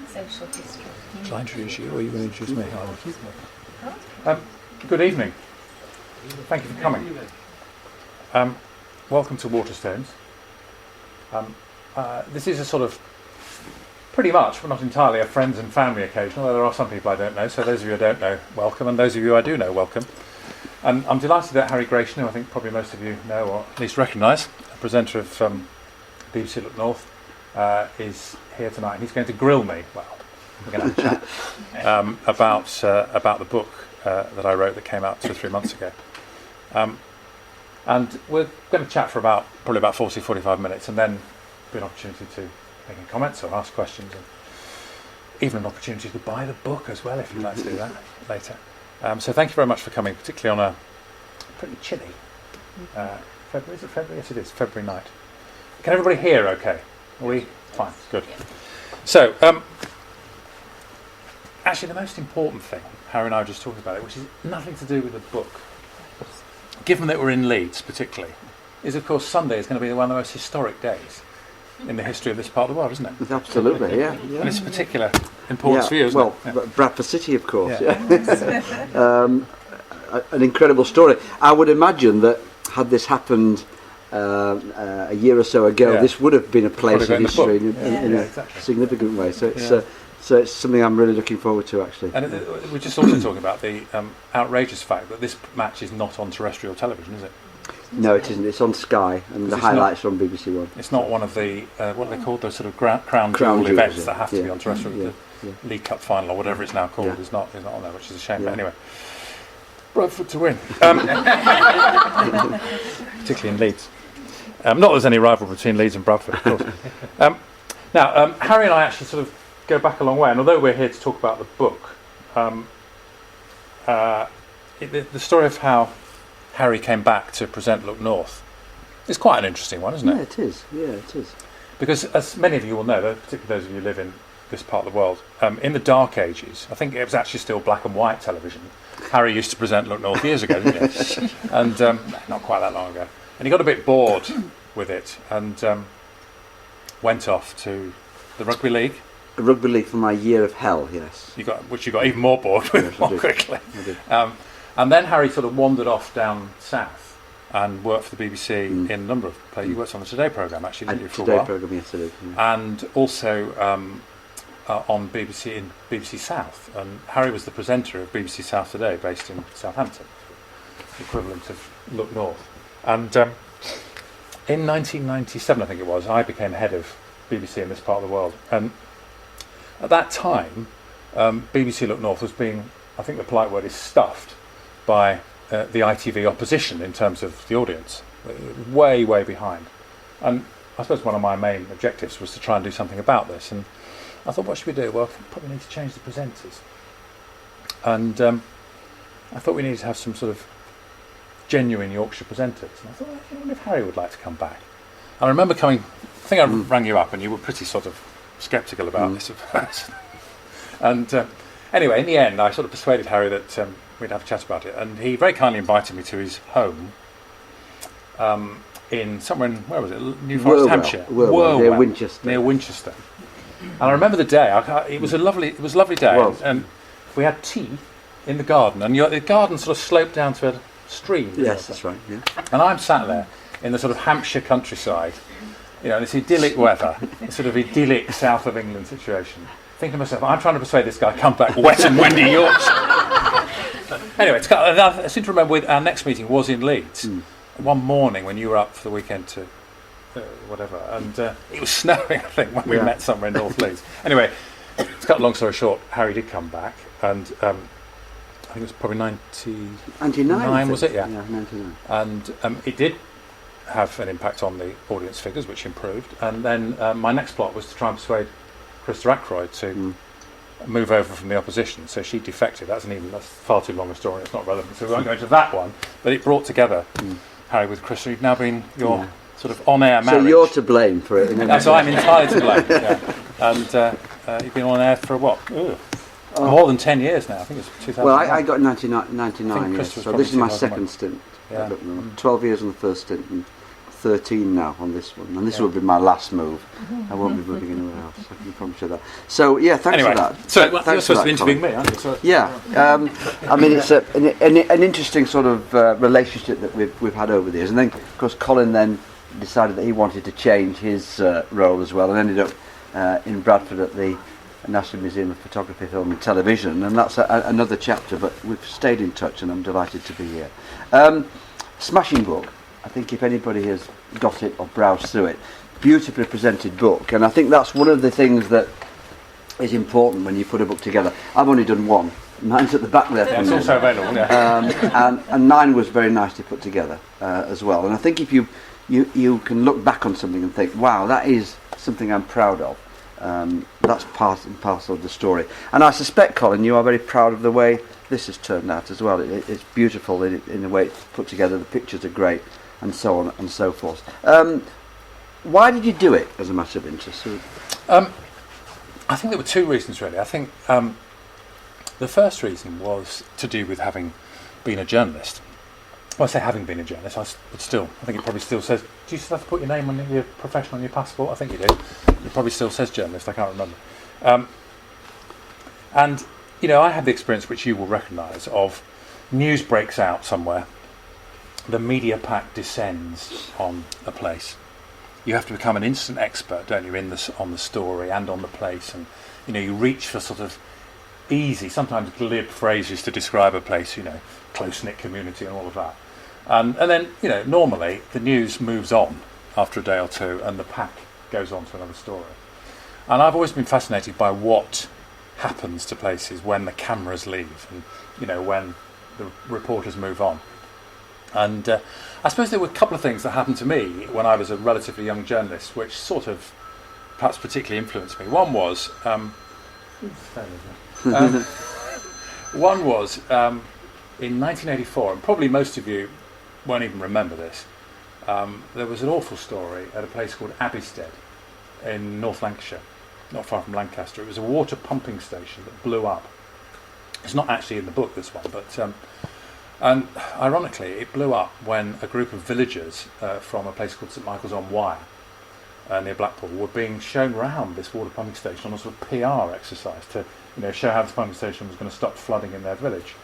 Social history. Shall I introduce you, or are you going to introduce me? Good evening. Thank you for coming. Welcome to Waterstones. This is a sort of, pretty much, but not entirely, a friends and family occasion, although there are some people I don't know, so those of you I don't know, welcome, and those of you I do know, welcome. And I'm delighted that Harry Gratian, who I think probably most of you know, or at least recognise, a presenter of BBC Look North, is here tonight. He's going to grill me. Well, we're going to have a chat about the book that I wrote that came out 2 or 3 months ago. And we're going to chat for probably about 40-45 minutes, and then be an opportunity to make any comments or ask questions, and even an opportunity to buy the book as well if you'd like to do that later. So thank you very much for coming, particularly on a pretty chilly February. Is it February? Yes, it is. February night. Can everybody hear okay? Are we fine? Good. So, actually the most important thing, Harry and I were just talking about it, which is nothing to do with the book, given that we're in Leeds particularly, is of course Sunday is going to be one of the most historic days in the history of this part of the world, isn't it? Absolutely, yeah. And it's a particular importance for you, isn't it? Well, Bradford City, of course. Yeah. An incredible story. I would imagine that had this happened a year or so ago, this would have been a place of history in a significant way. So it's something I'm really looking forward to, actually. And we're just also talking about the outrageous fact that this match is not on terrestrial television, is it? No, it isn't. It's on Sky, and the highlights are on BBC One. It's not one of the, what are they called, those sort of crown jewel events that have to be on terrestrial. The League Cup final, or whatever it's now called, is not on there, which is a shame. But anyway, Bradford to win. Particularly in Leeds. Not that there's any rival between Leeds and Bradford, of course. Now, Harry and I actually sort of go back a long way, and although we're here to talk about the book, the story of how Harry came back to present Look North is quite an interesting one, isn't it? Yeah, it is. Yeah, it is. Because as many of you will know, particularly those of you who live in this part of the world, in the dark ages, I think it was actually still black and white television. Harry used to present Look North years ago, didn't he? And not quite that long ago. And he got a bit bored with it and went off to the rugby league. The rugby league for my year of hell, yes. Which you got even more bored with more quickly. I did. And then Harry sort of wandered off down south and worked for the BBC in a number of places. You worked on the Today programme, actually, didn't you, for a while? Today programme, yes, I did. Yeah. And also on BBC South. And Harry was the presenter of BBC South Today, based in Southampton, the equivalent of Look North. And in 1997, I think it was, I became head of BBC in this part of the world. And at that time, BBC Look North was being, I think the polite word is stuffed, by the ITV opposition in terms of the audience. Way, way behind. And I suppose one of my main objectives was to try and do something about this. And I thought, what should we do? Well, we probably need to change the presenters. And I thought we needed to have some sort of genuine Yorkshire presenters. And I thought, I wonder if Harry would like to come back. And I remember I think I rang you up and you were pretty sort of sceptical about this at first. And anyway, in the end, I sort of persuaded Harry that we'd have a chat about it. And he very kindly invited me to his home in somewhere in, where was it? New Forest, Hampshire. Near Winchester. Near Winchester. And I remember the day. It was a lovely day. And we had tea in the garden. And the garden sort of sloped down to a stream. Yes, that's right. Yeah. And I'm sat there in the sort of Hampshire countryside, this idyllic weather, this sort of idyllic south of England situation. Thinking to myself, I'm trying to persuade this guy to come back wet and windy Yorkshire. Anyway, I seem to remember our next meeting was in Leeds. One morning when you were up for the weekend to whatever, and it was snowing, I think, when we met somewhere in North Leeds. Anyway, to cut a long story short, Harry did come back, and I think it was probably 99, was it? Yeah, 99. And it did have an impact on the audience figures, which improved. And then my next plot was to try and persuade Krista Ackroyd to move over from the opposition. So she defected. That's far too long a story. It's not relevant. So we won't go into that one. But it brought together Harry with Krista. You've now been your sort of on-air marriage. So you're to blame for it. So I'm entirely to blame. Yeah. And you've been on air for what? More than 10 years now. I think it's 2000. Well, I got 99 years. So this is my second stint. 12 years on the first stint and 13 now on this one, and this will be my last move. I won't be moving anywhere else. I can promise you that. So yeah, thanks for that. So Thanks you're for supposed to that, be interviewing Colin. me, aren't you? So Yeah, I mean it's an interesting sort of relationship that we've had over the years, and then of course Colin then decided that he wanted to change his role as well, and ended up in Bradford at the National Museum of Photography, Film and Television, and that's another chapter. But we've stayed in touch, and I'm delighted to be here. Smashing book. I think if anybody has got it or browsed through it, beautifully presented book, and I think that's one of the things that is important when you put a book together. I've only done one. Mine's at the back there. yeah, it's also available. Yeah. And mine was very nicely put together as well. And I think if you can look back on something and think, wow, that is something I'm proud of. That's part and parcel of the story. And I suspect, Colin, you are very proud of the way this has turned out as well. It's beautiful in the way it's put together. The pictures are great, and so on and so forth. Why did you do it, as a matter of interest? I think there were two reasons, really. I think the first reason was to do with having been a journalist. Well, I say having been a journalist, I think it probably still says, do you still have to put your name on your profession on your passport? I think you do. It probably still says journalist, I can't remember. And, you know, I had the experience which you will recognise of news breaks out somewhere, the media pack descends on a place. You have to become an instant expert, don't you, on the story and on the place, and you know you reach for sort of easy, sometimes glib phrases to describe a place, you know, close-knit community and all of that. And then, you know, normally the news moves on after a day or two, and the pack goes on to another story. And I've always been fascinated by what happens to places when the cameras leave, and you know when the reporters move on. And I suppose there were a couple of things that happened to me when I was a relatively young journalist, which sort of perhaps particularly influenced me. One was in 1984, and probably most of you won't even remember this. There was an awful story at a place called Abbeystead in North Lancashire, not far from Lancaster. It was a water pumping station that blew up. It's not actually in the book, this one, but and ironically, it blew up when a group of villagers from a place called St Michael's on Wyre near Blackpool were being shown round this water pumping station on a sort of PR exercise to, you know, show how this pumping station was going to stop flooding in their village.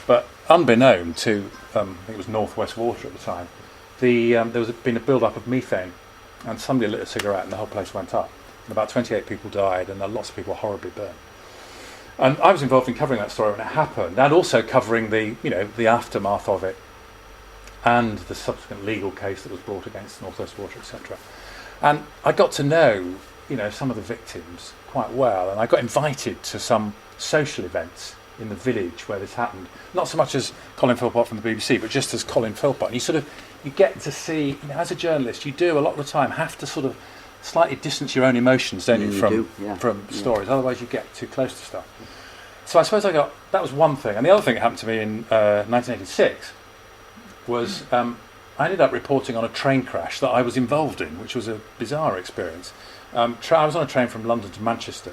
But unbeknown to, I think it was North West Water at the time, there was been a build-up of methane, and somebody lit a cigarette and the whole place went up. And about 28 people died, and lots of people were horribly burned. And I was involved in covering that story when it happened, and also covering the aftermath of it, and the subsequent legal case that was brought against North West Water, etc. And I got to know, you know, some of the victims quite well, and I got invited to some social events in the village where this happened. Not so much as Colin Philpott from the BBC, but just as Colin Philpott. And you get to see, you know, as a journalist, you do a lot of the time have to sort of slightly distance your own emotions, don't you, from stories. Otherwise, you get too close to stuff. So I suppose that was one thing. And the other thing that happened to me in 1986 was I ended up reporting on a train crash that I was involved in, which was a bizarre experience. I was on a train from London to Manchester,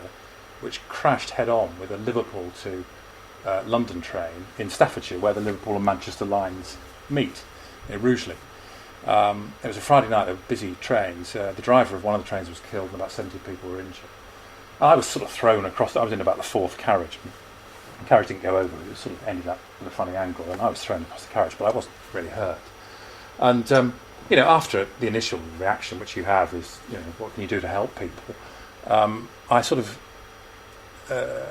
which crashed head-on with a Liverpool to London train in Staffordshire, where the Liverpool and Manchester lines meet, near Rugeley. It was a Friday night, there were busy trains. The driver of one of the trains was killed and about 70 people were injured. I was sort of thrown across, I was in about the fourth carriage. The carriage didn't go over, it sort of ended up with a funny angle, and I was thrown across the carriage, but I wasn't really hurt. And, you know, after the initial reaction, which you have is, you know, what can you do to help people? I sort of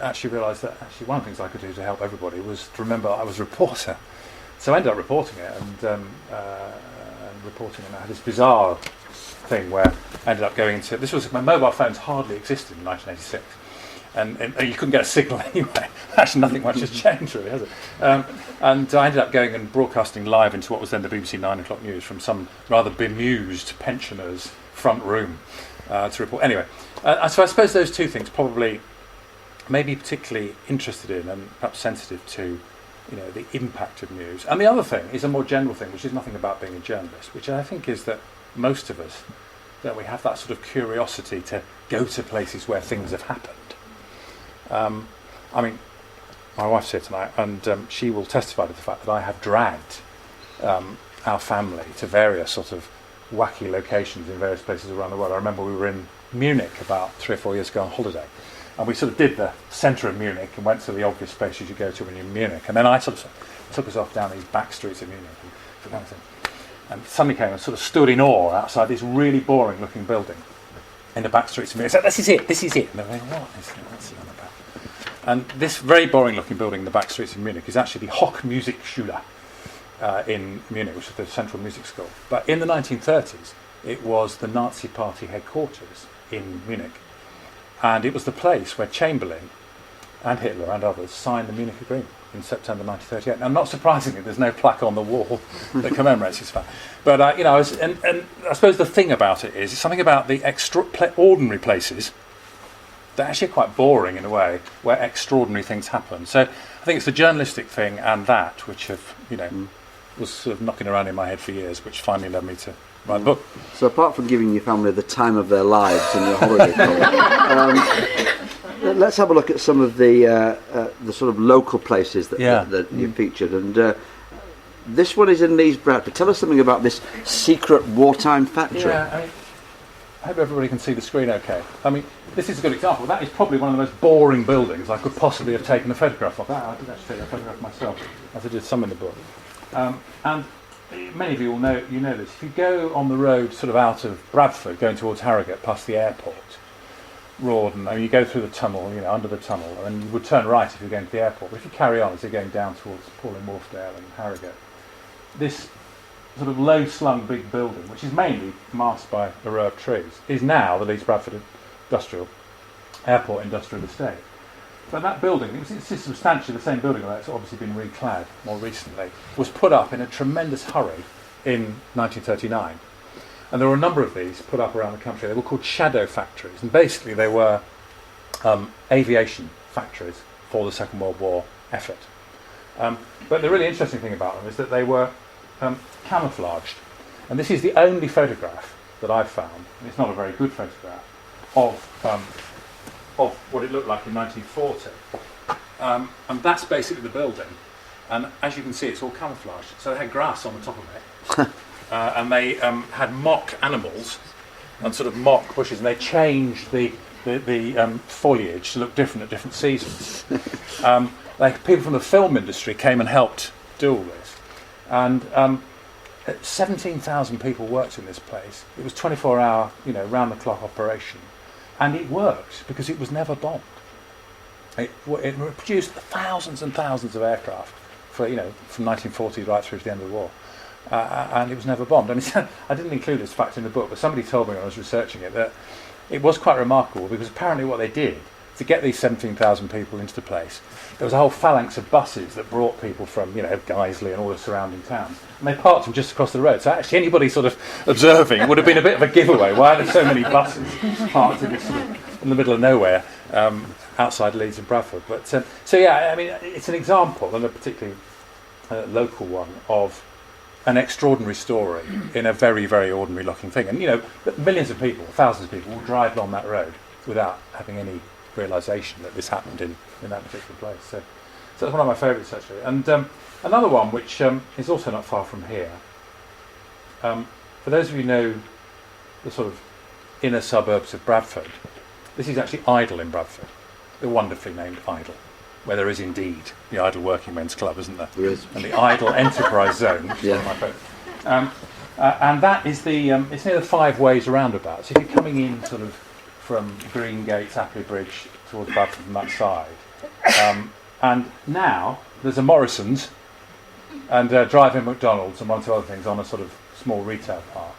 actually realised that actually one of the things I could do to help everybody was to remember I was a reporter. So I ended up reporting it, and I had this bizarre thing where I ended up going into, my mobile phones hardly existed in 1986, and you couldn't get a signal anyway. Actually, nothing much has changed really, has it? And I ended up going and broadcasting live into what was then the BBC 9 o'clock news from some rather bemused pensioners' front room to report. Anyway, so I suppose those two things probably made me particularly interested in and perhaps sensitive to, you know, the impact of news. And the other thing is a more general thing, which is nothing about being a journalist, which I think is that most of us, that we have that sort of curiosity to go to places where things have happened. I mean, my wife's here tonight, and she will testify to the fact that I have dragged our family to various sort of wacky locations in various places around the world. I remember we were in Munich about 3 or 4 years ago on holiday, and we sort of did the centre of Munich and went to the obvious places you go to when you're in Munich, and then I sort of took us off down these back streets of Munich and suddenly came and sort of stood in awe outside this really boring looking building in the back streets of Munich. I said, this is it. And they were going, what's it on about? And this very boring looking building in the back streets of Munich is actually the Hoch Musikschule in Munich, which is the central music school. But in the 1930s, it was the Nazi Party headquarters in Munich. And it was the place where Chamberlain and Hitler and others signed the Munich Agreement in September 1938. Now, not surprisingly, there's no plaque on the wall that commemorates this fact. But, and I suppose the thing about it is, it's something about the extraordinary places that actually are quite boring in a way, where extraordinary things happen. So I think it's the journalistic thing and that which have, was sort of knocking around in my head for years, which finally led me to write the book. So apart from giving your family the time of their lives in your holiday, let's have a look at some of the sort of local places that you featured. And this one is in Leeds, Bradford. Tell us something about this secret wartime factory. Yeah, I hope everybody can see the screen okay. I mean, this is a good example. That is probably one of the most boring buildings I could possibly have taken a photograph of. I did actually take a photograph myself, as I did some in the book. And many of you will know, this. If you go on the road sort of out of Bradford, going towards Harrogate, past the airport, Rawdon, you go through the tunnel, under the tunnel, and you would turn right if you're going to the airport. But if you carry on as you're going down towards Pauline Wharfdale and Harrogate, this sort of low-slung big building, which is mainly masked by a row of trees, is now the Leeds Bradford Airport Industrial Estate. But that building, it's substantially the same building, although it's obviously been reclad more recently, was put up in a tremendous hurry in 1939. And there were a number of these put up around the country. They were called shadow factories, and basically they were aviation factories for the Second World War effort. But the really interesting thing about them is that they were camouflaged. And this is the only photograph that I've found, and it's not a very good photograph, of what it looked like in 1940. And that's basically the building. And as you can see, it's all camouflaged. So they had grass on the top of it. And they had mock animals and sort of mock bushes, and they changed the foliage to look different at different seasons. People from the film industry came and helped do all this. And 17,000 people worked in this place. It was 24-hour, round-the-clock operation. And it worked because it was never bombed. It produced thousands and thousands of aircraft for, from 1940 right through to the end of the war. And it was never bombed. And I didn't include this fact in the book, but somebody told me when I was researching it that it was quite remarkable, because apparently what they did to get these 17,000 people into the place, there was a whole phalanx of buses that brought people from, Guiseley and all the surrounding towns. And they parked them just across the road. So actually anybody sort of observing would have been a bit of a giveaway. Why are there so many buses parked in the middle of nowhere outside Leeds and Bradford? But it's an example, and a particularly local one, of an extraordinary story in a very, very ordinary looking thing. And, millions of people, thousands of people will drive along that road without having any realisation that this happened in that particular place. So that's one of my favourites, actually. And another one, which is also not far from here, for those of you who know the sort of inner suburbs of Bradford, this is actually Idle in Bradford, the wonderfully named Idle, where there is indeed the Idle Working Men's Club, isn't there? There is. And the Idle Enterprise Zone, which is one of my favourites. And that is it's near the Five Ways roundabout. So if you're coming in sort of from Green Gates, Appley Bridge towards Bradford from that side, and now there's a Morrison's and drive-in McDonald's and one or two other things on a sort of small retail park.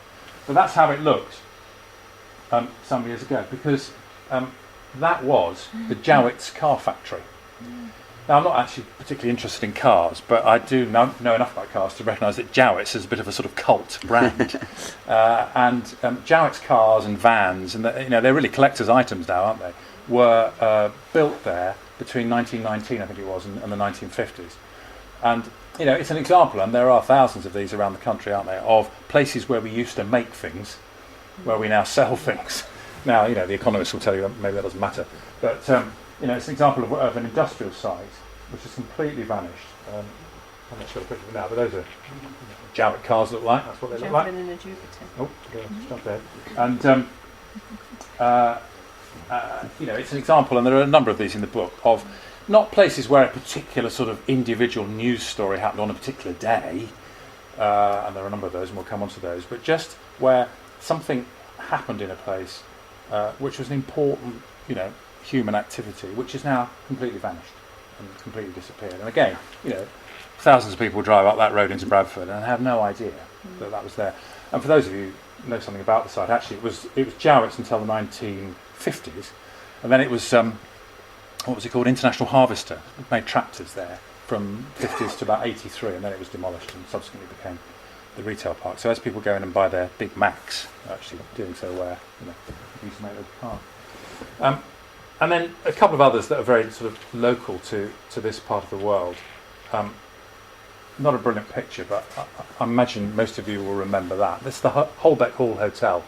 But that's how it looked some years ago, because that was the Jowett's car factory. Now, I'm not actually particularly interested in cars, but I do know enough about cars to recognise that Jowett's is a bit of a sort of cult brand. And Jowett's cars and vans, and they're really collector's items now, aren't they, were built there between 1919, I think it was, and the 1950s. And it's an example, and there are thousands of these around the country, aren't there, of places where we used to make things, where we now sell things. Now, the economists will tell you that maybe that doesn't matter, but it's an example of an industrial site which has completely vanished. I'm not sure the picture of them now, but those are Jowett cars look like. That's what they look like. Javelin and a Jupiter. Oh, stop there. And it's an example, and there are a number of these in the book, of not places where a particular sort of individual news story happened on a particular day, and there are a number of those, and we'll come on to those, but just where something happened in a place which was an important, human activity, which has now completely vanished and completely disappeared. And again, thousands of people drive up that road into Bradford and have no idea that that was there. And for those of you who know something about the site, actually it was Jowett's until the 1950s, and then it was what was it called? International Harvester. It made tractors there from 50s to about 83, and then it was demolished and subsequently became the retail park. So as people go in and buy their Big Macs, they're actually doing so where they used to make the car. And then a couple of others that are very sort of local to this part of the world. Not a brilliant picture, but I imagine most of you will remember that. This is the Holbeck Hall Hotel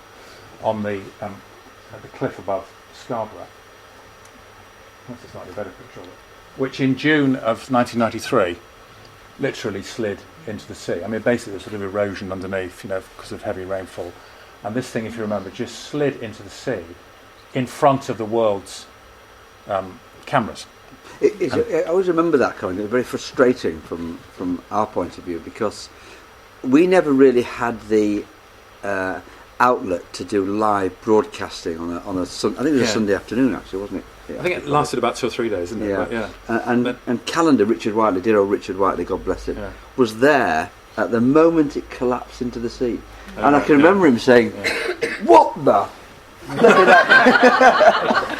on the at the cliff above Scarborough. That's a slightly better picture of it. Which in June of 1993 literally slid into the sea. I mean, basically there's sort of erosion underneath, because of heavy rainfall. And this thing, if you remember, just slid into the sea in front of the world's cameras. I always remember that, Colin. It was very frustrating from our point of view, because we never really had the outlet to do live broadcasting on a I think it was a Sunday afternoon, actually, wasn't it? Yeah, I think it lasted about 2 or 3 days, didn't it? Yeah. But, and Calendar, dear old Richard Whiteley, God bless him, was there at the moment it collapsed into the sea. And I can remember him saying, "What the?"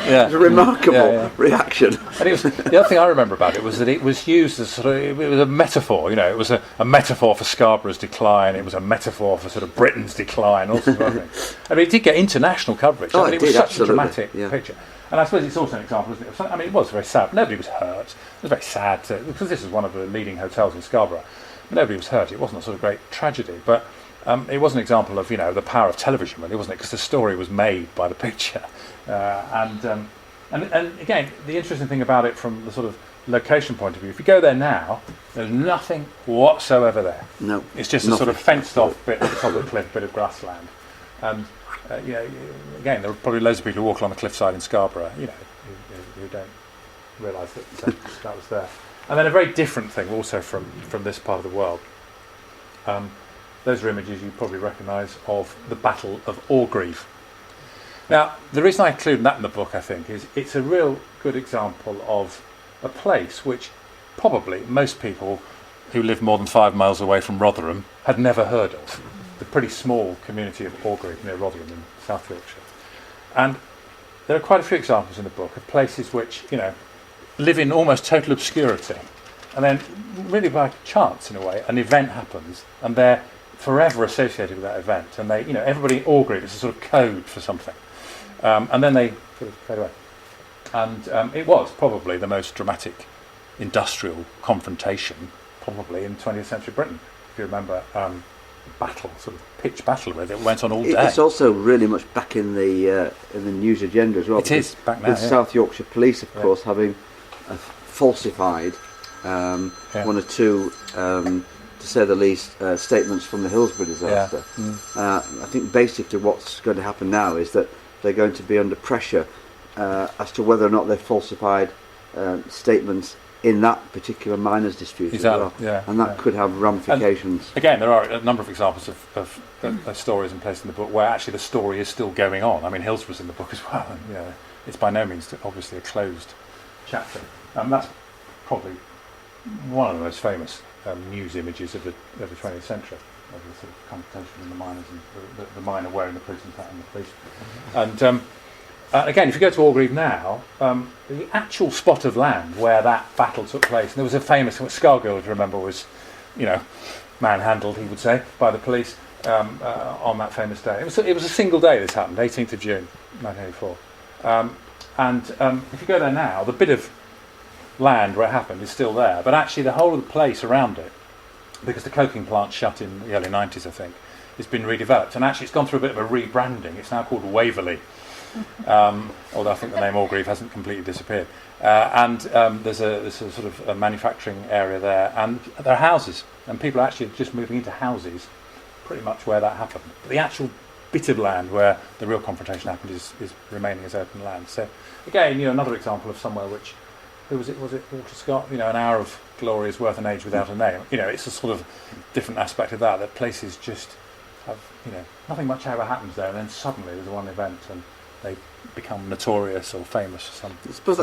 It was a remarkable reaction. And the other thing I remember about it was that it was used as it was a metaphor. It was a metaphor for Scarborough's decline. It was a metaphor for sort of Britain's decline. All sorts of other things. I mean, it did get international coverage. It was such a dramatic picture. And I suppose it's also an example, isn't it? I mean, it was very sad. Nobody was hurt. It was very sad because this was one of the leading hotels in Scarborough. But nobody was hurt. It wasn't a sort of great tragedy, but. It was an example of the power of television, really, wasn't it? Because the story was made by the picture, and again, the interesting thing about it from the sort of location point of view, if you go there now, there's nothing whatsoever there. No, it's just a sort of fenced-off bit at the top of the cliff, bit of grassland, and again, there are probably loads of people who walk along the cliffside in Scarborough, who don't realise that that was there. And then a very different thing, also from this part of the world. Those are images you probably recognise of the Battle of Orgreave. Now, the reason I include that in the book, I think, is it's a real good example of a place which probably most people who live more than 5 miles away from Rotherham had never heard of. The pretty small community of Orgreave near Rotherham in South Yorkshire. And there are quite a few examples in the book of places which, live in almost total obscurity. And then, really by chance, in a way, an event happens, and they're forever associated with that event, and they, everybody in Orgreave is a sort of code for something, and then they sort of fade away. And it was probably the most dramatic industrial confrontation, probably in 20th century Britain. If you remember, battle, sort of pitched battle with it went on all day. It's also really much back in the news agenda as well. It is back now. With South Yorkshire Police, of course, having falsified one or two. To say the least, statements from the Hillsborough disaster. I think basically what's going to happen now is that they're going to be under pressure as to whether or not they've falsified statements in that particular miners' dispute as well. And that could have ramifications. And again, there are a number of examples of stories in place in the book where actually the story is still going on. I mean, Hillsborough's in the book as well, and it's by no means obviously a closed chapter. That's probably one of the most famous news images of the 20th century, of the sort of confrontation between the miners and the miner wearing the prison hat and the police. And again, if you go to Orgreave now, the actual spot of land where that battle took place, and there was a famous Scargill, if you remember, was, manhandled, he would say, by the police on that famous day. It was a single day this happened, 18th of June, 1984. If you go there now, the bit of land where it happened is still there, but actually the whole of the place around it, because the coking plant shut in the early 90s, I think, it's been redeveloped, and actually it's gone through a bit of a rebranding. It's now called Waverley, although I think the name Orgreave hasn't completely disappeared. And there's a sort of a manufacturing area there, and there are houses, and people are actually just moving into houses pretty much where that happened. But the actual bit of land where the real confrontation happened is remaining as open land. So again, another example of somewhere which, was it Walter Scott? An hour of glory is worth an age without a name. It's a sort of different aspect of that places just have, nothing much ever happens there, and then suddenly there's one event and they become notorious or famous for some. I suppose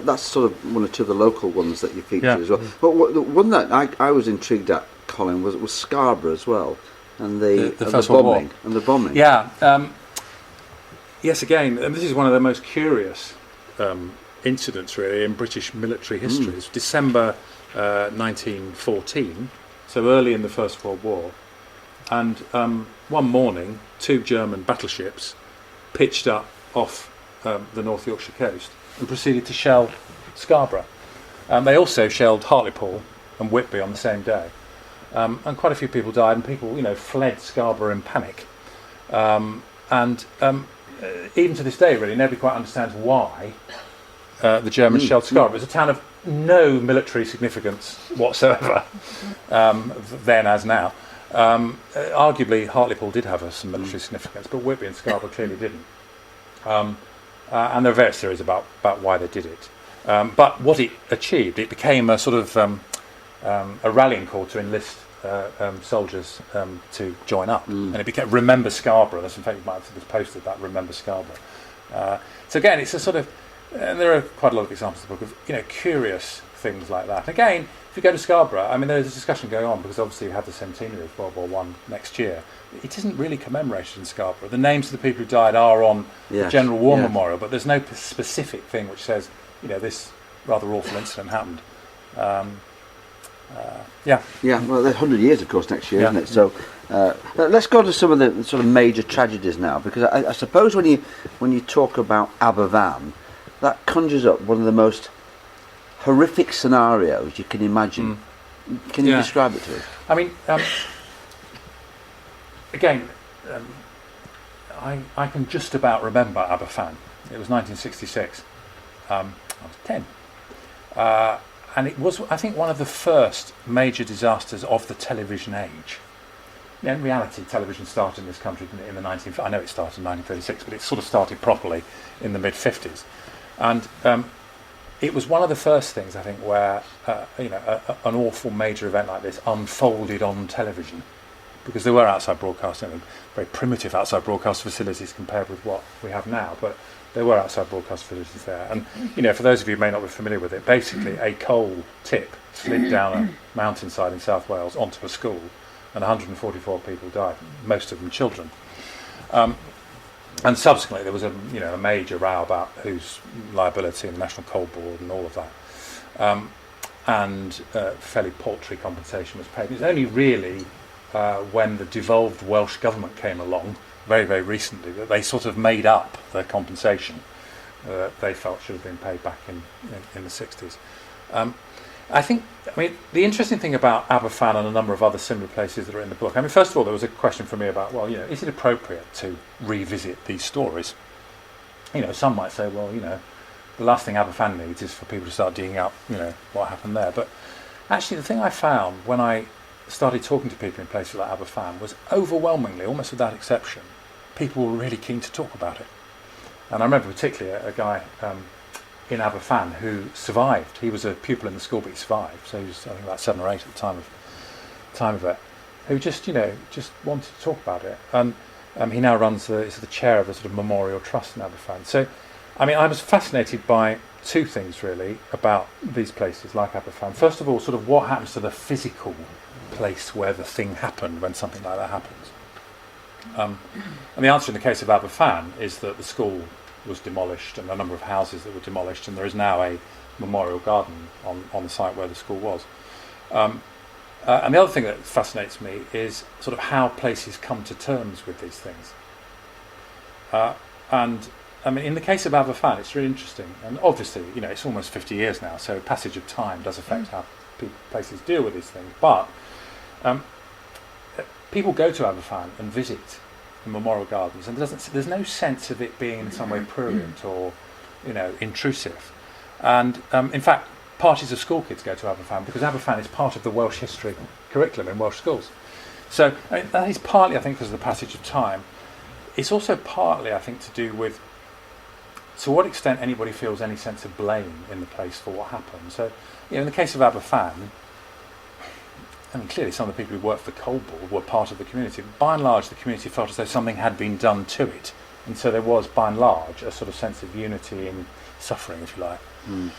that's sort of one or two of the local ones that you featured as well. Mm. But the one that I was intrigued at, Colin, was Scarborough as well, and the First World War. And the bombing. Yeah. Yes, again, and this is one of the most curious incidents really in British military history. It's December 1914, so early in the First World War, and one morning 2 German battleships pitched up off the North Yorkshire coast and proceeded to shell Scarborough. They also shelled Hartlepool and Whitby on the same day, and quite a few people died, and people fled Scarborough in panic, and even to this day really nobody quite understands why the Germans shelled Scarborough. It was a town of no military significance whatsoever, then as now. Arguably Hartlepool did have some military significance, but Whitby and Scarborough clearly didn't. And there are various theories about why they did it. But what it achieved, it became a sort of a rallying call to enlist soldiers to join up, and it became Remember Scarborough. That's in fact you might have posted that, Remember Scarborough. So again, it's a sort of, and there are quite a lot of examples in the book of curious things like that. And again, if you go to Scarborough, I mean, there's a discussion going on because obviously you have the centenary of World War One next year. It isn't really commemorated in Scarborough. The names of the people who died are on the General War Memorial, but there's no specific thing which says, this rather awful incident happened. Yeah, well, there's 100 years, of course, next year, isn't it? So let's go to some of the sort of major tragedies now, because I suppose when you talk about Aberfan, that conjures up one of the most horrific scenarios you can imagine. Can you describe it to us? I mean, again, I can just about remember Aberfan. It was 1966. I was 10. And it was, I think, one of the first major disasters of the television age. In reality, television started in this country in the I know it started in 1936, but it sort of started properly in the mid-50s. And it was one of the first things, I think, where an awful major event like this unfolded on television, because there were outside broadcasting, very primitive outside broadcast facilities compared with what we have now, but there were outside broadcast facilities there. And for those of you who may not be familiar with it, basically a coal tip slid down a mountainside in South Wales onto a school, and 144 people died, most of them children. And subsequently there was a major row about whose liability and the National Coal Board and all of that. And fairly paltry compensation was paid. It was only really when the devolved Welsh government came along very, very recently that they sort of made up their compensation they felt should have been paid back in the 60s. The interesting thing about Aberfan and a number of other similar places that are in the book, first of all, there was a question for me about, is it appropriate to revisit these stories? Some might say, the last thing Aberfan needs is for people to start digging up, what happened there. But actually, the thing I found when I started talking to people in places like Aberfan was overwhelmingly, almost without exception, people were really keen to talk about it. And I remember particularly a guy in Aberfan who survived. He was a pupil in the school, but he survived. So he was, I think, about 7 or 8 at the time of it. Who just wanted to talk about it. And he now is the chair of the sort of memorial trust in Aberfan. So, I was fascinated by two things really about these places like Aberfan. First of all, sort of what happens to the physical place where the thing happened when something like that happens. And the answer in the case of Aberfan is that the school was demolished and a number of houses that were demolished, and there is now a memorial garden on the site where the school was. And the other thing that fascinates me is sort of how places come to terms with these things. In the case of Aberfan, it's really interesting, and obviously, it's almost 50 years now, so passage of time does affect how places deal with these things. But people go to Aberfan and visit the memorial gardens, and there's no sense of it being in some way prurient or, intrusive. And in fact, parties of school kids go to Aberfan because Aberfan is part of the Welsh history curriculum in Welsh schools. So that is partly, I think, because of the passage of time. It's also partly, I think, to do with to what extent anybody feels any sense of blame in the place for what happened. So, in the case of Aberfan, clearly some of the people who worked for the Coal Board were part of the community. But by and large, the community felt as though something had been done to it. And so there was, by and large, a sort of sense of unity in suffering, if you like. Mm.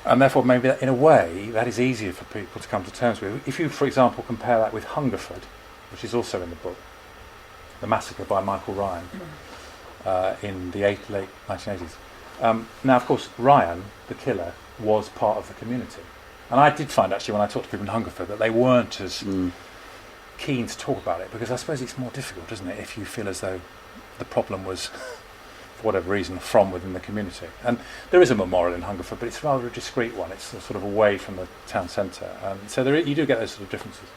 And therefore, maybe in a way, that is easier for people to come to terms with. If you, for example, compare that with Hungerford, which is also in the book, the massacre by Michael Ryan in the late 1980s. Now, of course, Ryan, the killer, was part of the community. And I did find, actually, when I talked to people in Hungerford, that they weren't as keen to talk about it, because I suppose it's more difficult, isn't it, if you feel as though the problem was, for whatever reason, from within the community. And there is a memorial in Hungerford, but it's rather a discreet one. It's sort of away from the town centre. So you do get those sort of differences.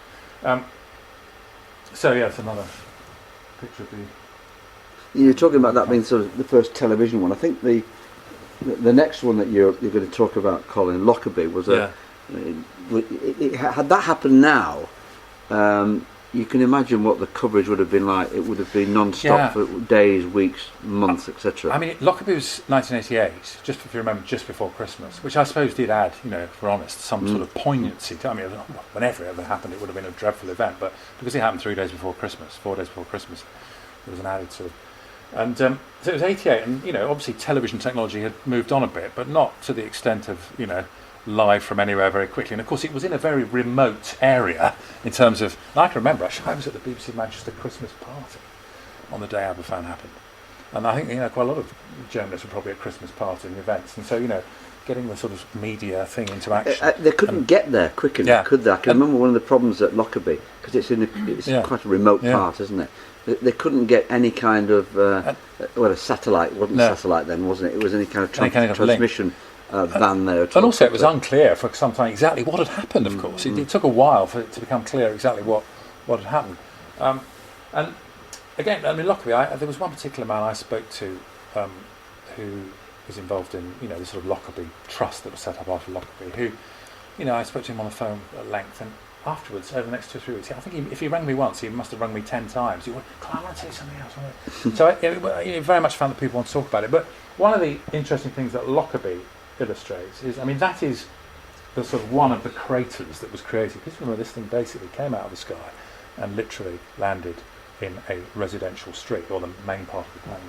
So, yeah, it's another picture of the... You're talking about that being sort of the first television one. I think the next one that you're going to talk about, Colin, Lockerbie, was had that happened now, you can imagine what the coverage would have been like. It would have been non-stop for days, weeks, months, etc. Lockerbie was 1988, just if you remember, just before Christmas, which I suppose did add, if we're honest, some sort of poignancy to. Whenever it ever happened, it would have been a dreadful event, but because it happened 4 days before Christmas, there was an added sort of. And so it was 88, and obviously television technology had moved on a bit, but not to the extent of live from anywhere very quickly. And of course, it was in a very remote area in terms of. And I can remember actually, I was at the BBC Manchester Christmas party on the day Aberfan happened, and I think quite a lot of journalists were probably at Christmas parties and events, and so getting the sort of media thing into action. They couldn't get there quick enough, could they? I can remember one of the problems at Lockerbie, because it's quite a remote part, isn't it? They couldn't get any kind of a satellite wasn't satellite then, wasn't it? It was any kind of transmission van there. And also, it was unclear for some time exactly what had happened. Of course, it took a while for it to become clear exactly what had happened. And again, Lockerbie, there was one particular man I spoke to who was involved in the sort of Lockerbie Trust that was set up after Lockerbie. Who, I spoke to him on the phone at length, and afterwards, over the next 2 or 3 weeks, I think if he rang me once, he must have rung me 10 times. He went, "I want to tell you something else." So I very much found that people want to talk about it. But one of the interesting things that Lockerbie illustrates is, that is the sort of one of the craters that was created. Because remember, this thing basically came out of the sky and literally landed in a residential street, or the main part of the town.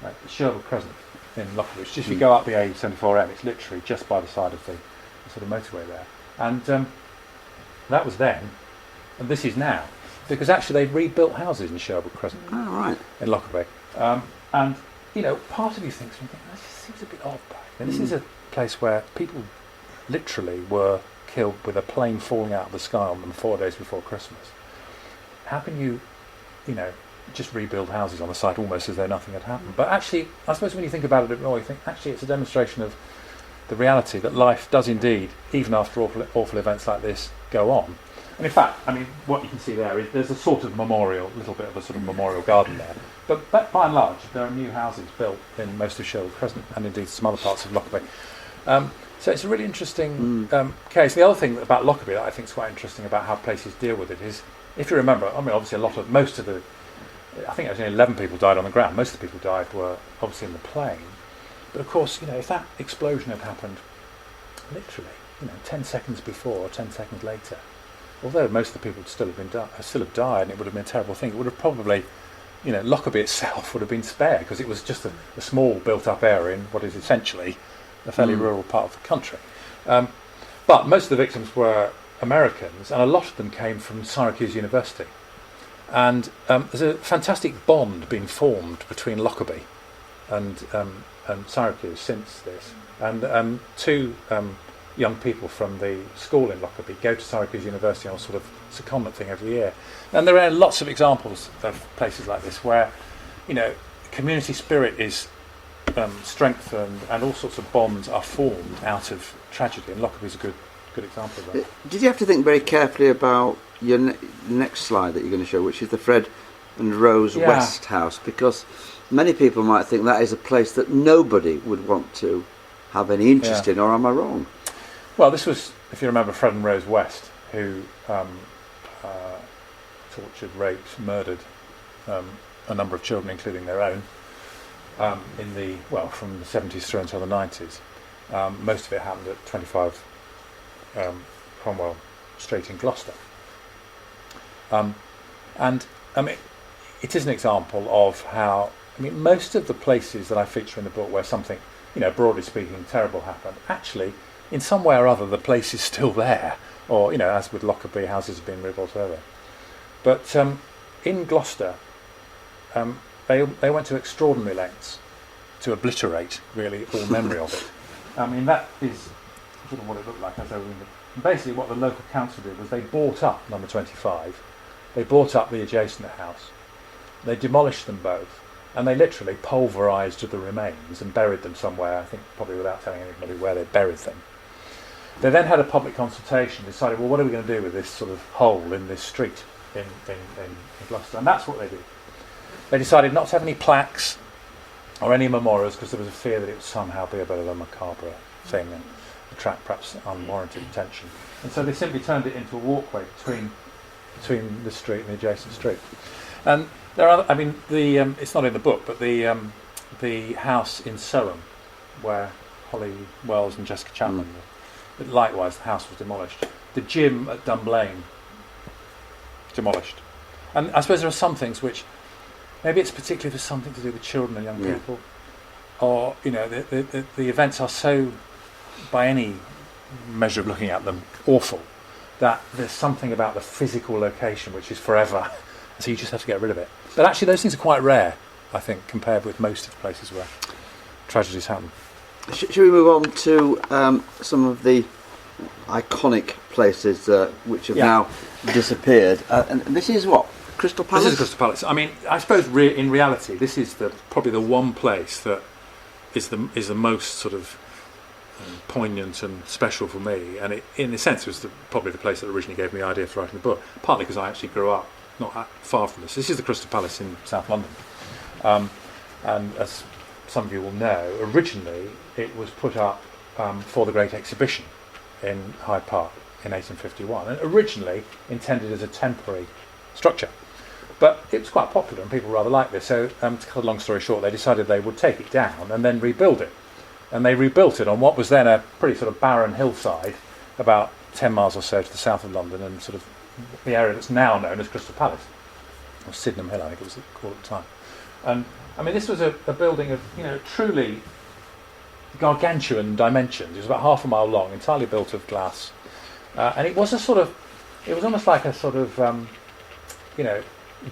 Right, Sherwood Crescent in Lockerbie. Just if you go up the A74M, it's literally just by the side of the sort of motorway there. And that was then, and this is now, because actually they've rebuilt houses in Sherwood Crescent in Lockerbie. And, part of you thinks, this seems a bit odd back. This is a place where people literally were killed with a plane falling out of the sky on them 4 days before Christmas. How can you, just rebuild houses on the site almost as though nothing had happened? But actually, I suppose when you think about it a bit more, you think, actually it's a demonstration of the reality that life does indeed, even after awful events like this, go on. And in fact, what you can see there is there's a sort of memorial, little bit of a sort of memorial garden there. But by and large, there are new houses built in most of Sherwood Crescent and indeed some other parts of Lockerbie. So it's a really interesting case. The other thing about Lockerbie that I think is quite interesting about how places deal with it is, if you remember, obviously I think actually 11 people died on the ground. Most of the people died were obviously in the plane. But of course, if that explosion had happened literally, 10 seconds before or 10 seconds later, although most of the people would still have died, and it would have been a terrible thing, it would have probably, Lockerbie itself would have been spared, because it was just a small built-up area in what is essentially a fairly rural part of the country. But most of the victims were Americans, and a lot of them came from Syracuse University. And there's a fantastic bond being formed between Lockerbie and Syracuse since this. And two young people from the school in Lockerbie go to Syracuse University on a sort of secondment thing every year. And there are lots of examples of places like this where, community spirit is strengthened and all sorts of bonds are formed out of tragedy. And Lockerbie is a good example of that. Did you have to think very carefully about your next slide that you're going to show, which is the Fred and Rose Yeah. West House? Because many people might think that is a place that nobody would want to have any interest in, or am I wrong? Well, this was, if you remember, Fred and Rose West, who tortured, raped, murdered a number of children, including their own, from the 70s through until the 90s. Most of it happened at 25 Cromwell Street in Gloucester. And I mean, it is an example of how, most of the places that I feature in the book where something, broadly speaking, terrible happened, actually, in some way or other, the place is still there. Or, as with Lockerbie, houses have been rebuilt over. But in Gloucester, they went to extraordinary lengths to obliterate, really, all memory of it. That is sort of what it looked like as I read it. Basically, what the local council did was they bought up number 25, they bought up the adjacent house, they demolished them both, and they literally pulverised the remains and buried them somewhere, I think probably without telling anybody where they buried them. They then had a public consultation, decided, well, what are we going to do with this sort of hole in this street in Gloucester? And that's what they did. They decided not to have any plaques or any memorials because there was a fear that it would somehow be a bit of a macabre thing and attract perhaps unwarranted attention. And so they simply turned it into a walkway between the street and the adjacent street. And there are, it's not in the book, but the house in Soham, where Holly Wells and Jessica Chapman were, likewise the house was demolished. The gym at Dunblane, demolished. And I suppose there are some things which, maybe it's particularly for something to do with children and young people, or the events are so, by any measure of looking at them, awful, that there's something about the physical location which is forever, so you just have to get rid of it. But actually those things are quite rare, I think, compared with most of the places where tragedies happen. Should we move on to some of the iconic places which have now disappeared? And this is what? Crystal Palace? This is Crystal Palace. I suppose in reality this is probably the one place that is the most sort of poignant and special for me, and it, in a sense, was probably the place that originally gave me the idea for writing the book, partly because I actually grew up not that far from this. This is the Crystal Palace in South London, and as some of you will know, originally it was put up for the Great Exhibition in Hyde Park in 1851, and originally intended as a temporary structure. But it was quite popular and people rather liked this, so to cut a long story short, they decided they would take it down and then rebuild it. And they rebuilt it on what was then a pretty sort of barren hillside, about 10 miles or so to the south of London, and sort of the area that's now known as Crystal Palace, or Sydenham Hill, I think it was called at the time. And this was a building of truly gargantuan dimensions. It was about half a mile long, entirely built of glass, and it was almost like a sort of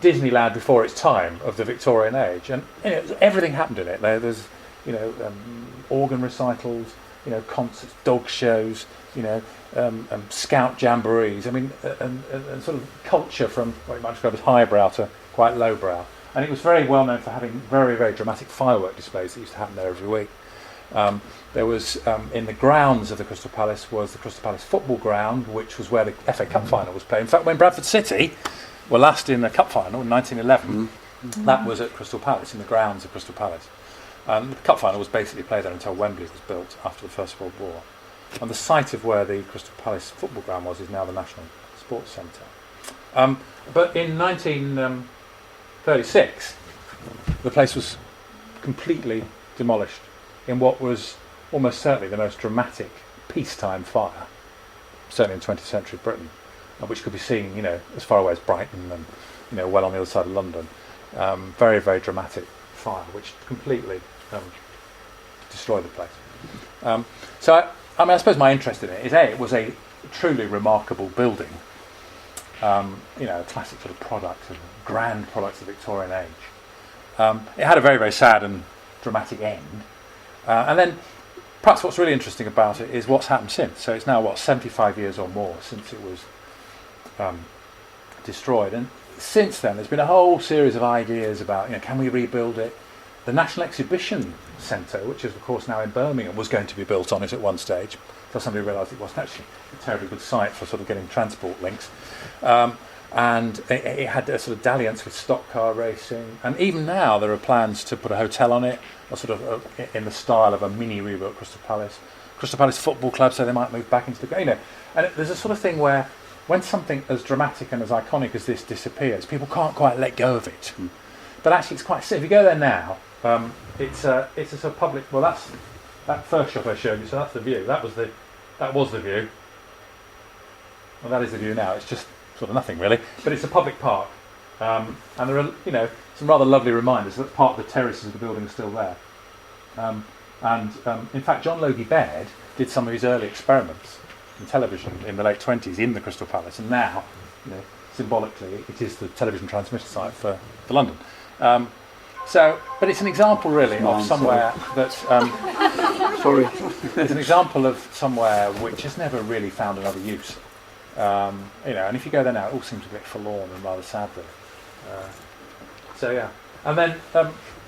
Disneyland before its time of the Victorian age, and everything happened in it. There's organ recitals, concerts, dog shows, scout jamborees. And sort of culture from what you might describe as highbrow to quite lowbrow. And it was very well known for having very, very dramatic firework displays that used to happen there every week. There was in the grounds of the Crystal Palace was the Crystal Palace football ground, which was where the FA Cup final was played. In fact, when Bradford City were last in the cup final in 1911, that was at Crystal Palace, in the grounds of Crystal Palace. The cup final was basically played there until Wembley was built after the First World War. And the site of where the Crystal Palace football ground was is now the National Sports Centre. But in 1936, the place was completely demolished in what was almost certainly the most dramatic peacetime fire, certainly in 20th century Britain, which could be seen, as far away as Brighton and, well on the other side of London. Very, very dramatic fire, which completely destroyed the place. I suppose my interest in it is, it was a truly remarkable building, a classic sort of product, a grand product of the Victorian age. It had a very, very sad and dramatic end. And then perhaps what's really interesting about it is what's happened since. So it's now, 75 years or more since it was destroyed. And since then, there's been a whole series of ideas about, can we rebuild it? The National Exhibition Centre, which is of course now in Birmingham, was going to be built on it at one stage, until somebody realised it wasn't actually a terribly good site for sort of getting transport links. and it had a sort of dalliance with stock car racing. And even now there are plans to put a hotel on it, or sort of in the style of a mini rebuilt Crystal Palace. Crystal Palace Football Club, so they might move back into the, and there's a sort of thing where when something as dramatic and as iconic as this disappears, people can't quite let go of it. But actually, it's quite simple. If you go there now, it's a sort of public. Well, that's that first shot I showed you. So that's the view. That was the view. Well, that is the view now. It's just sort of nothing really. But it's a public park, and there are some rather lovely reminders that part of the terraces of the building are still there. In fact, John Logie Baird did some of his early experiments in television in the late 20s in the Crystal Palace, and now, symbolically, it is the television transmitter site for London. But it's an example, really, of somewhere that. Sorry. It's an example of somewhere which has never really found another use. And if you go there now, it all seems a bit forlorn and rather sad, really. And then